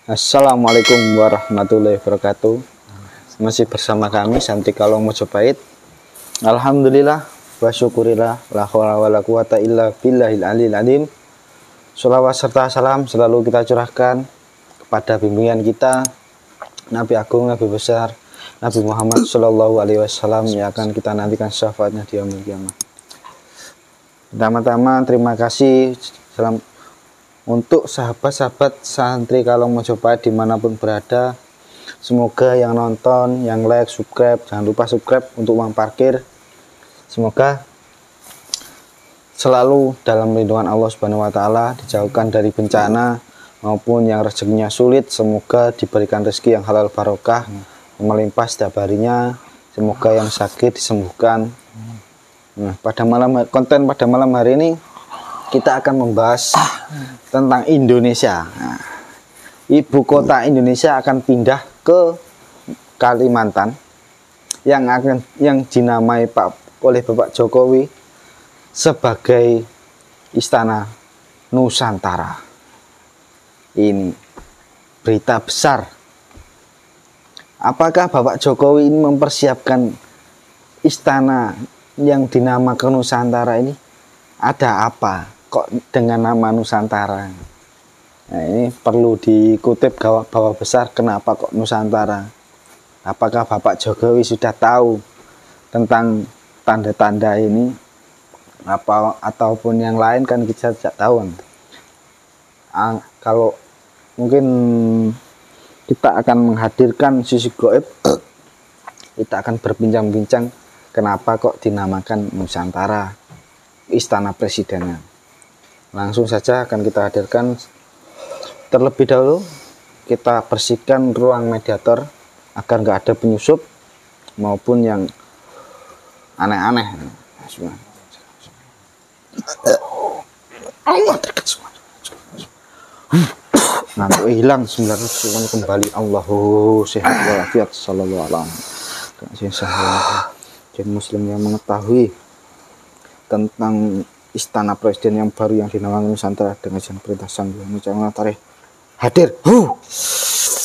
Assalamualaikum warahmatullahi wabarakatuh. Masih bersama kami Santi Kalong Mojopahit. Alhamdulillah wa syukurillah la haula wala quwata illa billahil aliyil azim. Sholawat serta salam selalu kita curahkan kepada bimbingan kita Nabi Agung, Nabi besar, Nabi Muhammad Shallallahu Alaihi Wasallam yang akan kita nantikan syafaatnya di yaumil qiyamah. Pertama-tama terima kasih untuk sahabat-sahabat Santri Kalong Mojopahit dimanapun berada. Semoga yang nonton, yang like, subscribe, jangan lupa subscribe untuk uang parkir. Semoga selalu dalam lindungan Allah Subhanahu wa Ta'ala, dijauhkan dari bencana maupun yang rezekinya sulit. Semoga diberikan rezeki yang halal barokah, melimpah setiap harinya. Semoga yang sakit disembuhkan. Nah, konten pada malam hari ini kita akan membahas tentang Indonesia. Nah, ibu kota Indonesia akan pindah ke Kalimantan yang dinamai oleh Bapak Jokowi sebagai Istana Nusantara. Ini berita besar. Apakah Bapak Jokowi ini mempersiapkan istana yang dinamakan Nusantara ini? Ada apa kok dengan nama Nusantara? Nah, ini perlu dikutip bahwa besar, kenapa kok Nusantara? Apakah Bapak Jokowi sudah tahu tentang tanda-tanda ini ataupun yang lain, kan kita tidak tahu. Kalau mungkin kita akan menghadirkan sisi gaib, kita akan berbincang-bincang kenapa kok dinamakan Nusantara, Istana Presidennya. Langsung saja akan kita hadirkan. Terlebih dahulu kita bersihkan ruang mediator agar nggak ada penyusup maupun yang aneh-aneh. Allah dekat semua. Ngantuk hilang 900 kembali. Allahu sehat walafiat sallallahu alaihi wasallam. Jadi muslim yang mengetahui tentang Istana Presiden yang baru yang dinamakan Nusantara dengan izin perintah Sang Hyang Widi Tarikh hadir.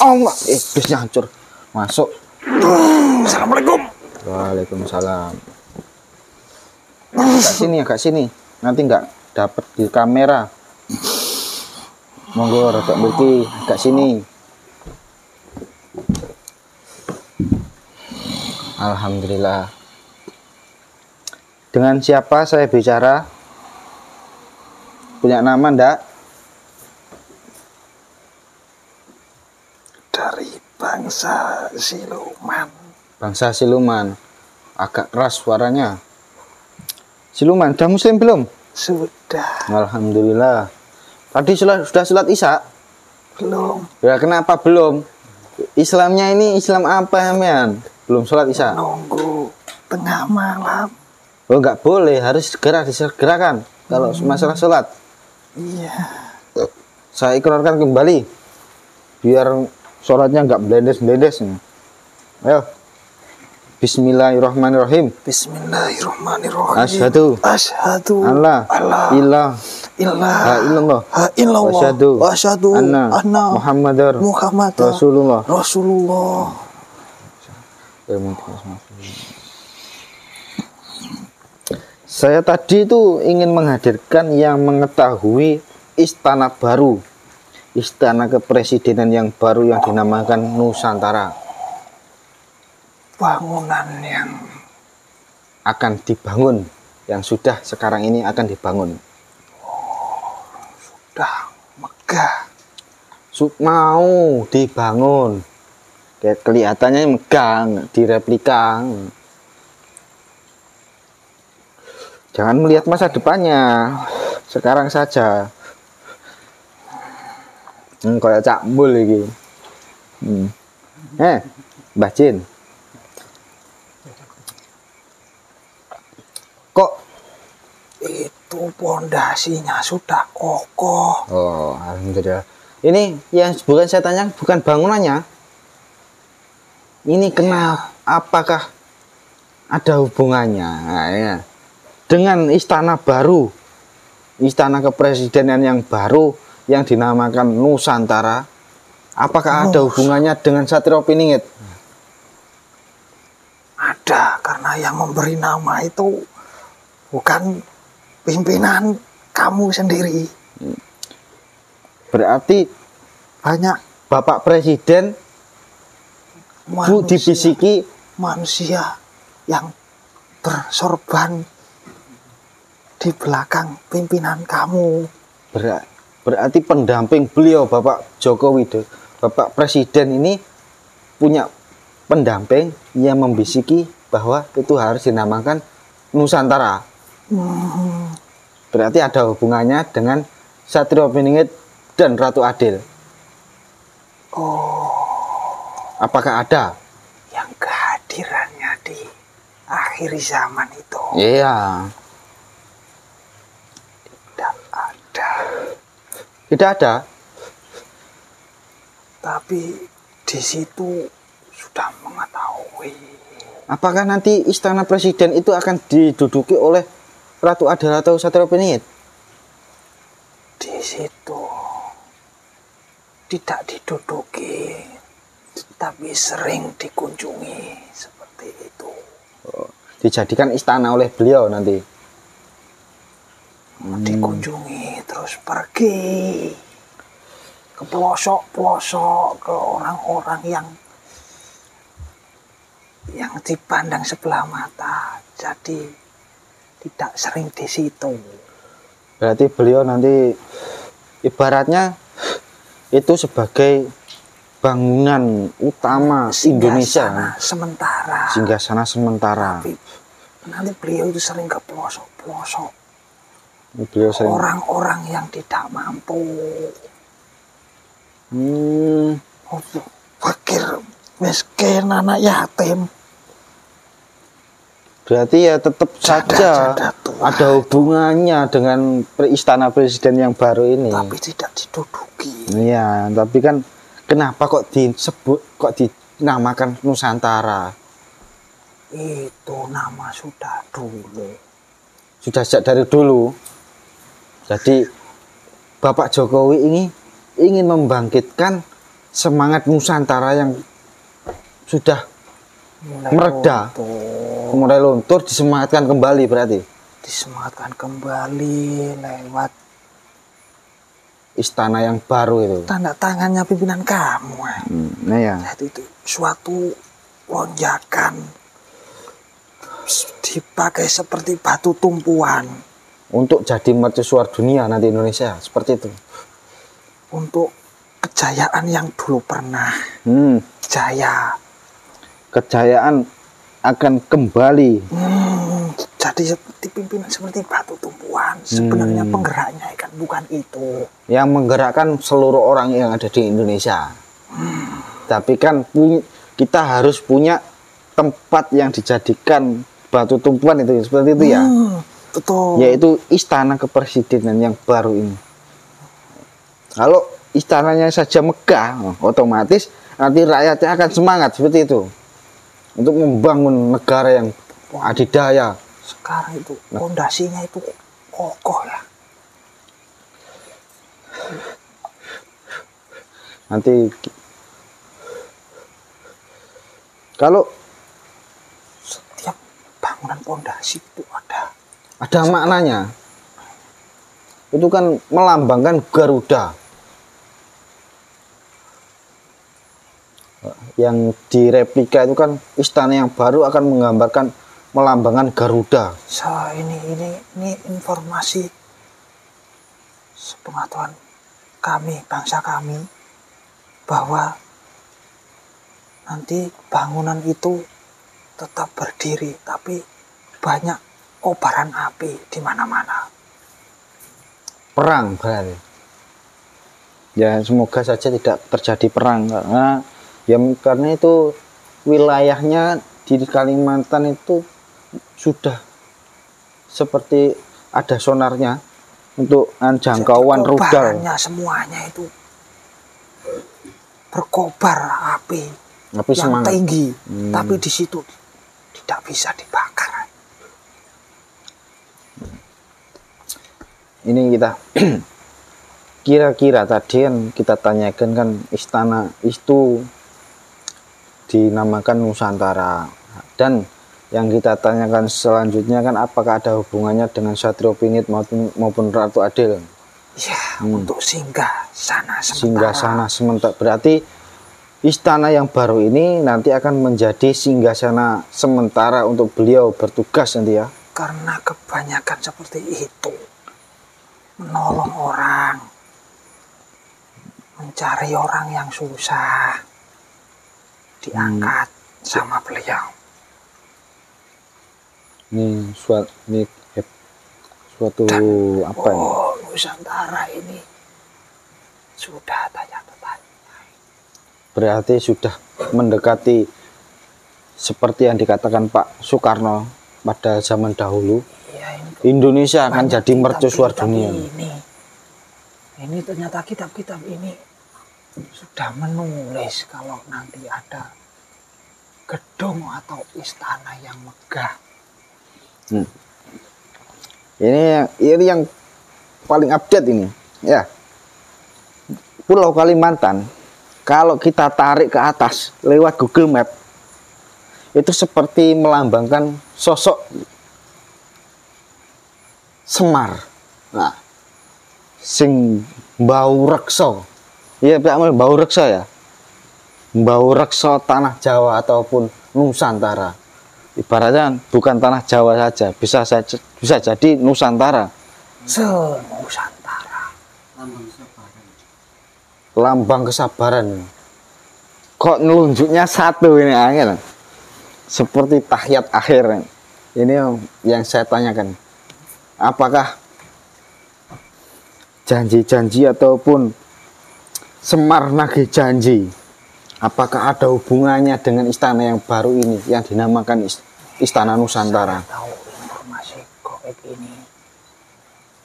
Allah, iblisnya hancur. Masuk. Assalamualaikum. Waalaikumsalam. Agak sini. Nanti nggak dapat di kamera. Monggo rada mriki, agak sini. Alhamdulillah. Dengan siapa saya bicara? Punya nama ndak? Dari bangsa siluman. Bangsa siluman. Agak keras suaranya. Siluman, udah muslim belum? Sudah. Alhamdulillah. Tadi sudah sholat Isya? Belum. Ya kenapa belum? Islamnya ini Islam apa, men? Belum sholat Isya? Nunggu tengah malam. Oh, nggak boleh, harus disegerakan kalau masalah sholat. Iya. Saya ikrarkan kembali biar sholatnya nggak blendes. Ayo. Bismillahirrahmanirrahim. Bismillahirrahmanirrahim. Asyhadu Allah illallah wa asyhadu anna Muhammadar Rasulullah. Saya tadi itu ingin menghadirkan yang mengetahui istana baru, istana kepresidenan yang baru yang dinamakan Nusantara. Bangunan yang akan dibangun, yang sudah sekarang ini akan dibangun. Sudah megah. Mau dibangun. Kayak kelihatannya megah, direplika. Jangan melihat masa depannya, sekarang saja. Kayak cakbul lagi. Mbah Jin. Kok itu pondasinya sudah kokoh. Oh, alhamdulillah. Ini yang bukan saya tanya, bukan bangunannya. Ini kenapa? Apakah ada hubungannya? Nah, ya. Dengan istana baru, istana kepresidenan yang baru yang dinamakan Nusantara, Apakah ada hubungannya dengan Satrio Piningit? Ada, karena yang memberi nama itu bukan pimpinan kamu sendiri. Berarti Banyak Bapak Presiden Bu dibisiki manusia yang bersorban di belakang pimpinan kamu. berarti pendamping beliau Bapak Joko Widodo, Bapak Presiden ini punya pendamping yang membisiki bahwa itu harus dinamakan Nusantara. Berarti ada hubungannya dengan Satrio Piningit dan Ratu Adil. Apakah ada? Yang kehadirannya di akhir zaman itu Iya. tidak ada. Tidak ada. Tapi di situ sudah mengetahui. Apakah nanti istana presiden itu akan diduduki oleh Ratu Adil atau Satrio Piningit? Di situ tidak diduduki, tapi sering dikunjungi seperti itu. Dijadikan istana oleh beliau nanti. Dikunjungi terus pergi ke pelosok-pelosok, ke orang-orang yang dipandang sebelah mata. Jadi tidak sering di situ. Berarti beliau nanti ibaratnya itu sebagai bangunan utama Indonesia, Singgasana sementara. Tapi Nanti beliau itu sering ke pelosok-pelosok, beliau sering orang-orang yang tidak mampu, fakir, miskin, anak yatim. Berarti ya tetap saja ada hubungannya dengan istana presiden yang baru ini. Tapi tidak diduduki. Iya, tapi kan kenapa kok dinamakan Nusantara? Itu nama sudah dulu. Sudah sejak dari dulu. Jadi Bapak Jokowi ini ingin membangkitkan semangat Nusantara yang sudah mereda, mulai luntur, disemangatkan kembali berarti. Disemangatkan kembali lewat istana yang baru itu. Tanda tangannya pimpinan kamu. Nah ya. Jadi itu suatu lonjakan, dipakai seperti batu tumpuan untuk jadi mercusuar dunia nanti Indonesia, seperti itu. Untuk kejayaan yang dulu pernah jaya. Kejayaan akan kembali. Jadi seperti pimpinan, seperti batu tumpuan. Sebenarnya penggeraknya kan bukan itu. Yang menggerakkan seluruh orang yang ada di Indonesia. Tapi kan kita harus punya tempat yang dijadikan batu tumpuan itu, seperti itu ya. Betul. Yaitu istana kepresidenan yang baru ini. Kalau istananya saja megah, otomatis nanti rakyatnya akan semangat seperti itu. Untuk membangun negara yang adidaya. Sekarang itu fondasinya itu kokoh ya. Nanti kalau setiap bangunan fondasi itu ada maknanya. Itu kan melambangkan Garuda. Yang direplika itu kan istana yang baru akan menggambarkan melambangkan Garuda. Ini informasi sepengetahuan kami, bangsa kami, bahwa nanti bangunan itu tetap berdiri, tapi banyak kobaran api di mana-mana. Perang berarti. Ya semoga saja tidak terjadi perang karena itu wilayahnya di Kalimantan itu sudah seperti ada sonarnya untuk jangkauan rudal. Semuanya itu berkobar api yang semangat. Tinggi, tapi di situ tidak bisa dibakar. Ini Kira-kira tadi kan kita tanyakan kan istana itu dinamakan Nusantara, dan yang kita tanyakan selanjutnya kan apakah ada hubungannya dengan Satrio Pinit maupun Ratu Adil? Ya, untuk singgah sana Singgah sementara. sana sementara, berarti istana yang baru ini nanti akan menjadi singgasana sementara untuk beliau bertugas nanti ya. Karena kebanyakan seperti itu, menolong orang, mencari orang yang susah, diangkat sama beliau. Ini suatu apa ini? Oh, Nusantara ini sudah tanya-tanya. Berarti sudah mendekati seperti yang dikatakan Pak Soekarno pada zaman dahulu. Ya, Indonesia akan jadi mercusuar dunia. Ini ternyata kitab-kitab ini sudah menulis kalau nanti ada gedung atau istana yang megah. Ini yang paling update ini ya. Pulau Kalimantan kalau kita tarik ke atas lewat Google Map itu seperti melambangkan sosok Semar. Nah, sing bau reksa. Iya, bau reksa ya. Bau reksa tanah Jawa ataupun Nusantara. Ibaratnya bukan tanah Jawa saja, bisa jadi Nusantara. Se-Nusantara. Lambang kesabaran. Kok nunjuknya satu ini angin. Seperti tahiyat akhir. Ini yang saya tanyakan. Apakah janji-janji ataupun Semar nagih janji, apakah ada hubungannya dengan istana yang baru ini yang dinamakan Istana Nusantara? Saya tahu informasi goib ini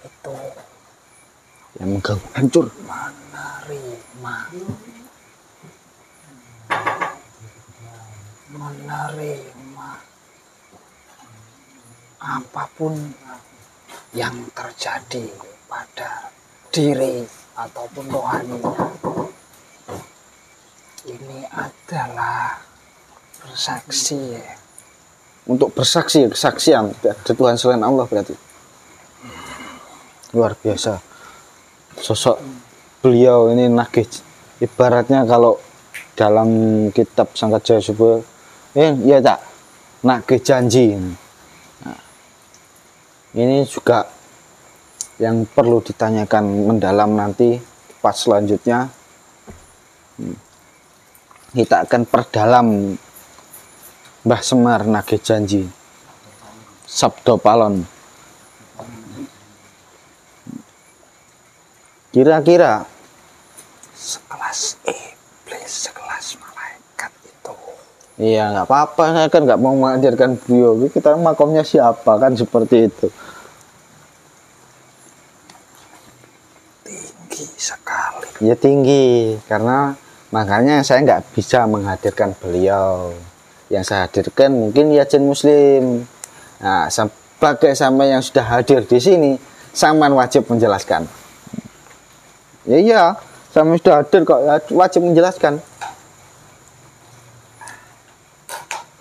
itu Yang mengganggu hancur. menerima apapun yang terjadi pada diri ataupun rohaninya. Ini adalah bersaksi ya. Untuk bersaksi, kesaksian ada Tuhan selain Allah berarti. Luar biasa. Sosok beliau ini nagih. Ibaratnya kalau dalam kitab Sangkat Jaya Suba, iya tak, nagih janji. Nah, ini juga yang perlu ditanyakan mendalam nanti pas selanjutnya. Kita akan perdalam Mbah Semar nagih janji, Sabdo Palon. Kira-kira Sekelas iblis, sekelas malaikat itu. iya nggak apa-apa, saya kan nggak mau mengajarkan beliau. Kita makomnya siapa kan seperti itu. Tinggi sekali. Ya tinggi, karena makanya saya nggak bisa menghadirkan beliau. Yang saya hadirkan mungkin Yajen Muslim. Nah, sebagai sama yang sudah hadir di sini, Saman wajib menjelaskan. Ya iya, sama sudah hadir kok, wajib menjelaskan.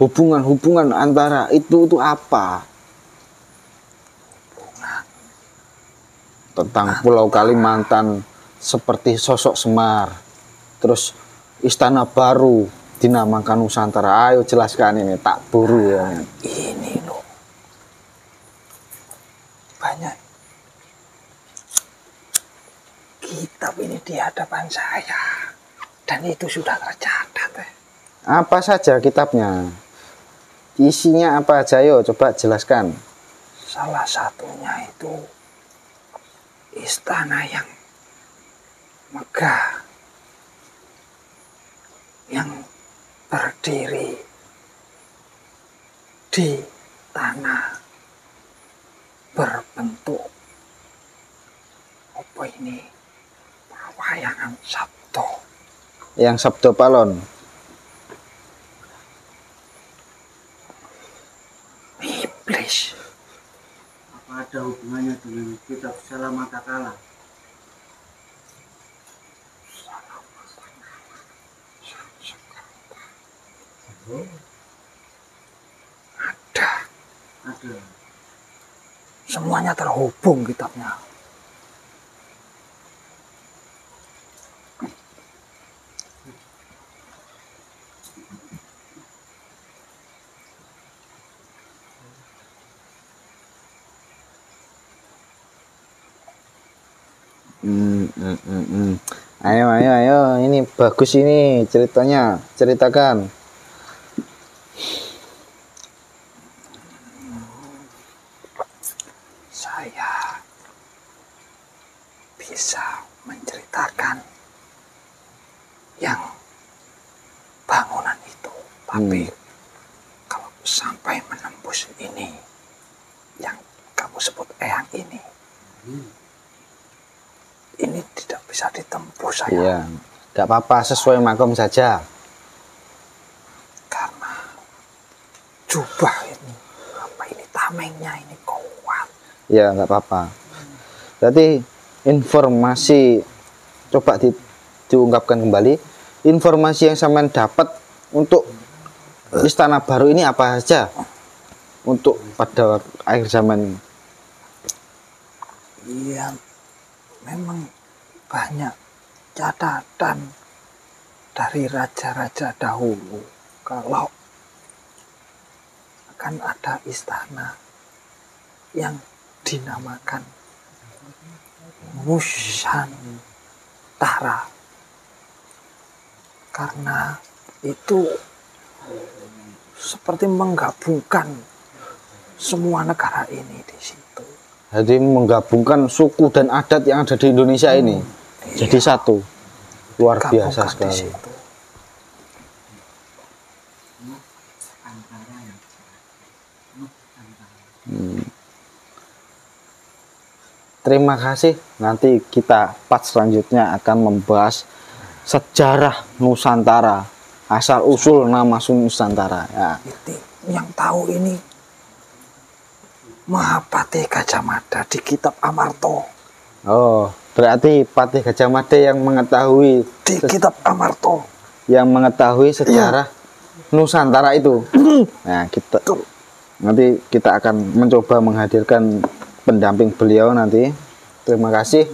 Hubungan antara itu apa? Tentang Pulau Kalimantan seperti sosok Semar, terus istana baru dinamakan Nusantara. Ayo jelaskan ini, tak buru ya. Ini loh, banyak kitab ini di hadapan saya dan itu sudah tercatat. Apa saja kitabnya? Isinya apa aja? Yo coba jelaskan. Salah satunya itu istana yang megah, yang berdiri di tanah berbentuk apa ini, perwayangan sabdo. Yang Sabdo Palon. Iblis. Apa ada hubungannya dengan kitab Salamatakalah? Ada. Semuanya terhubung kitabnya. Ayo, ini bagus ini ceritanya, ceritakan. Saya bisa menceritakan yang bangunan itu, tapi kalau sampai menembus ini, yang kamu sebut eyang ini tidak bisa ditembus saya. Iya, nggak apa-apa, sesuai makom saja. Karena jubah ini, apa ini, tamengnya ini kuat. Ya, nggak apa-apa. Berarti informasi coba diungkapkan kembali. Informasi yang sampean dapat untuk Istana Baru ini apa saja untuk pada akhir zaman ini? Iya, memang banyak catatan dari raja-raja dahulu kalau akan ada istana yang dinamakan Nusantara, karena itu seperti menggabungkan semua negara ini di situ. Jadi menggabungkan suku dan adat yang ada di Indonesia ini jadi satu. Luar biasa Gabungkan di sekali. situ. Terima kasih. Nanti kita part selanjutnya akan membahas sejarah Nusantara, asal usul nama Nusantara. Ya. Itu yang tahu ini Mahapati Gajah Mada di kitab Amarta. Oh, berarti Patih Gajah Mada yang mengetahui Di kitab Amarta. sejarah Nusantara itu. Nah, nanti kita akan mencoba menghadirkan pendamping beliau nanti. Terima kasih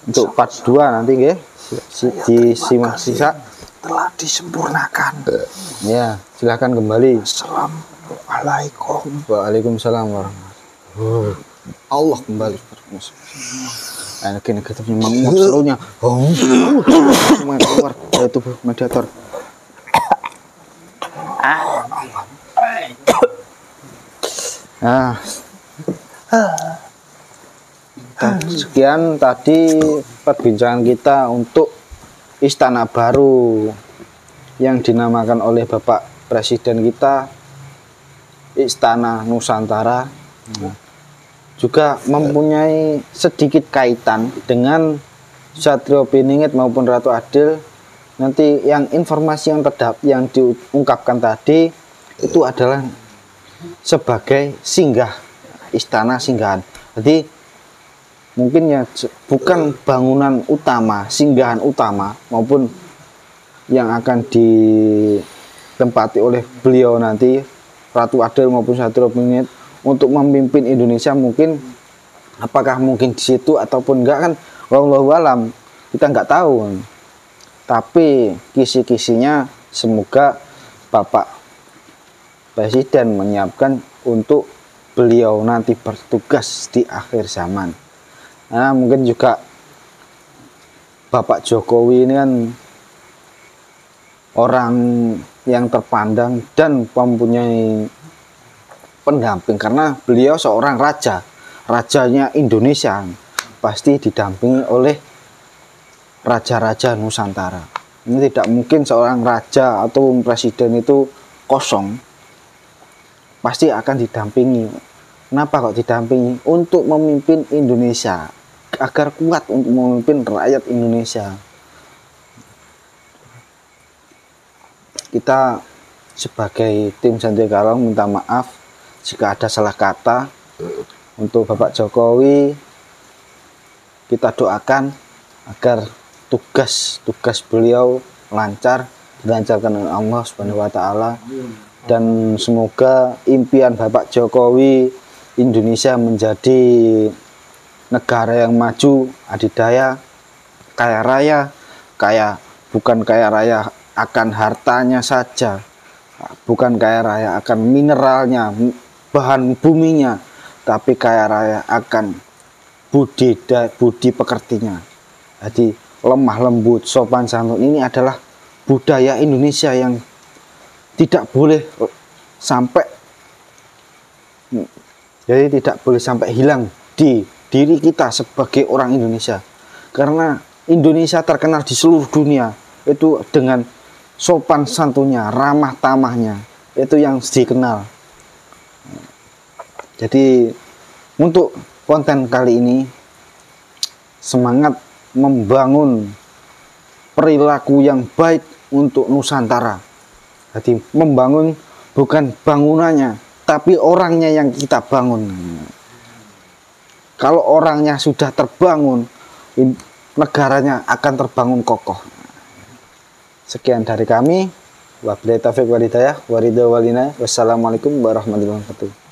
untuk part 2 nanti nggih. Disimak sisa Telah disempurnakan. ya, silakan kembali. Assalamualaikum. Waalaikumsalam warahmatullahi. Allah kembali. Ini kita memang serunya. Keluar dari tubuh mediator. Nah, sekian tadi perbincangan kita untuk Istana Baru yang dinamakan oleh Bapak Presiden kita Istana Nusantara. Juga mempunyai sedikit kaitan dengan Satrio Piningit maupun Ratu Adil. Nanti yang informasi yang diungkapkan tadi itu adalah sebagai singgah, istana singgahan. Jadi mungkin ya bukan bangunan utama, singgahan utama maupun yang akan ditempati oleh beliau nanti Ratu Adil maupun Satrio Piningit untuk memimpin Indonesia. Mungkin apakah mungkin di situ ataupun enggak kan wallahu alam, kita nggak tahu. Tapi kisi-kisinya semoga Bapak Presiden menyiapkan untuk beliau nanti bertugas di akhir zaman. Nah, mungkin juga Bapak Jokowi ini kan orang yang terpandang dan mempunyai pendamping karena beliau seorang rajanya Indonesia, pasti didampingi oleh raja-raja Nusantara. Ini tidak mungkin seorang raja atau presiden itu kosong, pasti akan didampingi. Kenapa kok didampingi? Untuk memimpin Indonesia agar kuat untuk memimpin rakyat Indonesia. Kita sebagai tim Sandiaga Uno minta maaf jika ada salah kata. Untuk Bapak Jokowi kita doakan agar tugas beliau lancar dilancarkan oleh Allah Subhanahu wa taala, dan semoga impian Bapak Jokowi Indonesia menjadi negara yang maju, adidaya, kaya raya, bukan kaya raya akan hartanya saja, bukan kaya raya akan mineralnya, bahan buminya, tapi kaya raya akan budi pekertinya. Jadi lemah lembut, sopan santun ini adalah budaya Indonesia yang tidak boleh sampai hilang di diri kita sebagai orang Indonesia. Karena Indonesia terkenal di seluruh dunia itu dengan sopan santunnya, ramah tamahnya, itu yang dikenal. Jadi untuk konten kali ini semangat membangun perilaku yang baik untuk Nusantara. Jadi membangun bukan bangunannya, tapi orangnya yang kita bangun. Kalau orangnya sudah terbangun, negaranya akan terbangun kokoh. Sekian dari kami. Wabillahi taufiq wal hidayah. Wassalamualaikum warahmatullahi wabarakatuh.